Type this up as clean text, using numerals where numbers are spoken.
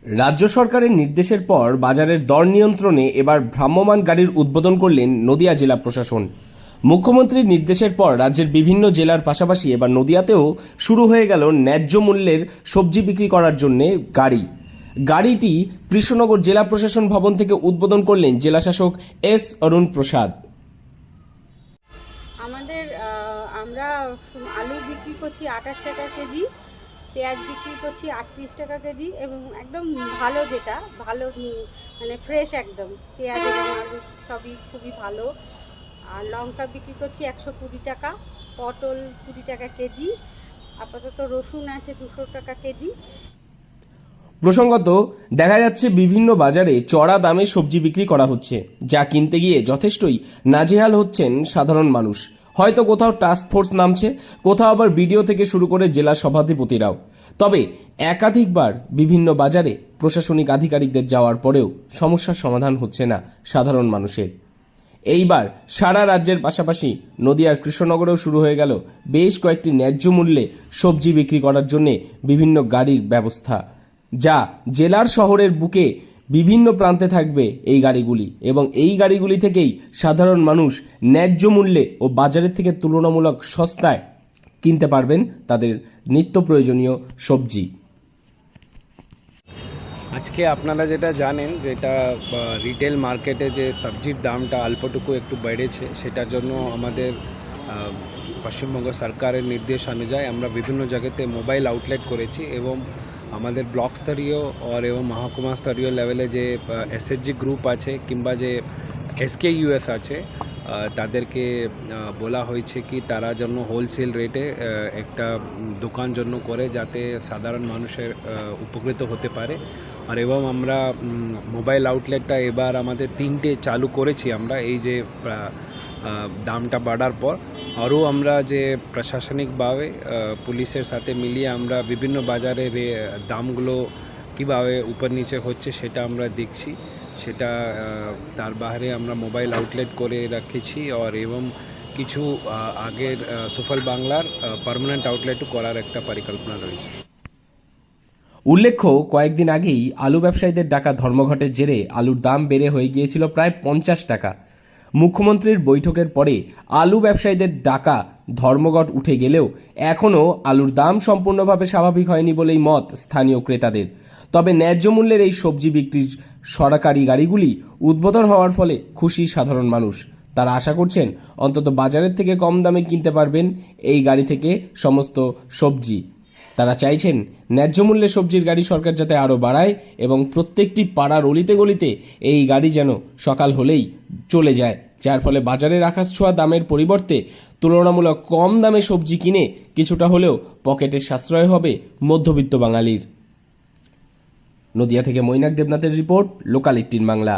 রাজ্য সরকারের নির্দেশের পর বাজারের দর নিয়ন্ত্রণে এবার ভ্রাম্যমাণ গাড়ির উদ্বোধন করলেন নদিয়া জেলা প্রশাসন। মুখ্যমন্ত্রীর নির্দেশের পর রাজ্যের বিভিন্ন জেলার পাশাপাশি এবার নদিয়াতেও শুরু হয়ে গেল ন্যায্য মূল্যের সবজি বিক্রি করার জন্য গাড়িটি কৃষ্ণনগর জেলা প্রশাসন ভবন থেকে উদ্বোধন করলেন জেলাশাসক এস অরুণ প্রসাদ। আমরা আলু বিক্রি করছি 28 টাকা কেজি, পেঁয়াজ বিক্রি করছি 38 টাকা কেজি এবং একদম ভালো যেটা ভালো মানে ফ্রেশ একদম পেঁয়াজ এবং আলু সবই খুবই ভালো। আর লঙ্কা বিক্রি করছি 120 টাকা, পটল 20 টাকা কেজি, আপাতত রসুন আছে 200 টাকা কেজি। প্রসঙ্গত দেখা যাচ্ছে বিভিন্ন বাজারে চড়া দামে সবজি বিক্রি করা হচ্ছে, যা কিনতে গিয়ে যথেষ্টই নাজেহাল হচ্ছেন সাধারণ মানুষ। হয়তো কোথাও টাস্ক ফোর্স নামছে, কোথাও আবার বিডিও থেকে শুরু করে জেলা সভাধিপতিরাও। তবে একাধিকবার বিভিন্ন বাজারে প্রশাসনিক আধিকারিকদের যাওয়ার পরেও সমস্যার সমাধান হচ্ছে না সাধারণ মানুষের। এইবার সারা রাজ্যের পাশাপাশি নদিয়ার কৃষ্ণনগরেও শুরু হয়ে গেল বেশ কয়েকটি ন্যায্য মূল্যে সবজি বিক্রি করার জন্য বিভিন্ন গাড়ির ব্যবস্থা, যা জেলার শহরের বুকে বিভিন্ন প্রান্তে থাকবে এই গাড়িগুলি, এবং এই গাড়িগুলি থেকেই সাধারণ মানুষ ন্যায্য মূল্যে ও বাজারের থেকে তুলনামূলক সস্তায় কিনতে পারবেন তাদের নিত্য প্রয়োজনীয় সবজি। আজকে আপনারা যেটা জানেন, যেটা রিটেল মার্কেটে যে সবজির দামটা অল্পটুকু একটু বেড়েছে, সেটার জন্য আমাদের পশ্চিমবঙ্গ সরকারের নির্দেশ অনুযায়ী আমরা বিভিন্ন জায়গাতে মোবাইল আউটলেট করেছি এবং আমাদের ব্লক স্তরীয় এবং মহকুমা স্তরীয় লেভেলে যে এসএসজি গ্রুপ আছে কিংবা যে এসকেইউএস আছে, তাদেরকে বলা হয়েছে কি তারা জন্য হোলসেল রেটে একটা দোকান জন্য করে, যাতে সাধারণ মানুষের উপকৃত হতে পারে। আর এবং আমরা মোবাইল আউটলেটটা এবার আমাদের 3টে চালু করেছি আমরা, এই যে দামটা বাড়ার পর। আরও আমরা যে প্রশাসনিকভাবে পুলিশের সাথে মিলিয়ে আমরা বিভিন্ন বাজারের দামগুলো কীভাবে উপর নিচে হচ্ছে সেটা আমরা দেখছি। সেটা তার বাইরে আমরা মোবাইল আউটলেট করে রেখেছি আর এবং কিছু আগের সফল বাংলার পার্মানেন্ট আউটলেটও করার একটা পরিকল্পনা রয়েছে। উল্লেখ্য, কয়েকদিন আগেই আলু ব্যবসায়ীদের ডাকা ধর্মঘটের জেরে আলুর দাম বেড়ে হয়ে গিয়েছিল প্রায় 50 টাকা। মুখ্যমন্ত্রীর বৈঠকের পরে আলু ব্যবসায়ীদের ডাকা ধর্মঘট উঠে গেলেও এখনও আলুর দাম সম্পূর্ণভাবে স্বাভাবিক হয়নি বলেই মত স্থানীয় ক্রেতাদের। তবে ন্যায্য মূল্যের এই সবজি বিক্রির সরকারি গাড়িগুলি উদ্বোধন হওয়ার ফলে খুশি সাধারণ মানুষ। তারা আশা করছেন অন্তত বাজারের থেকে কম দামে কিনতে পারবেন এই গাড়ি থেকে সমস্ত সবজি। তারা চাইছেন ন্যায্য মূল্যে সবজির গাড়ি সরকার যাতে আরও বাড়ায় এবং প্রত্যেকটি পাড়ার অলিতে গলিতে এই গাড়ি যেন সকাল হলেই চলে যায়, যার ফলে বাজারের আকাশ ছোঁয়া দামের পরিবর্তে তুলনামূলক কম দামে সবজি কিনে কিছুটা হলেও পকেটের সাশ্রয় হবে মধ্যবিত্ত বাঙালির। নদিয়া থেকে মৈনাক দেবনাথের রিপোর্ট, লোকাল 18 বাংলা।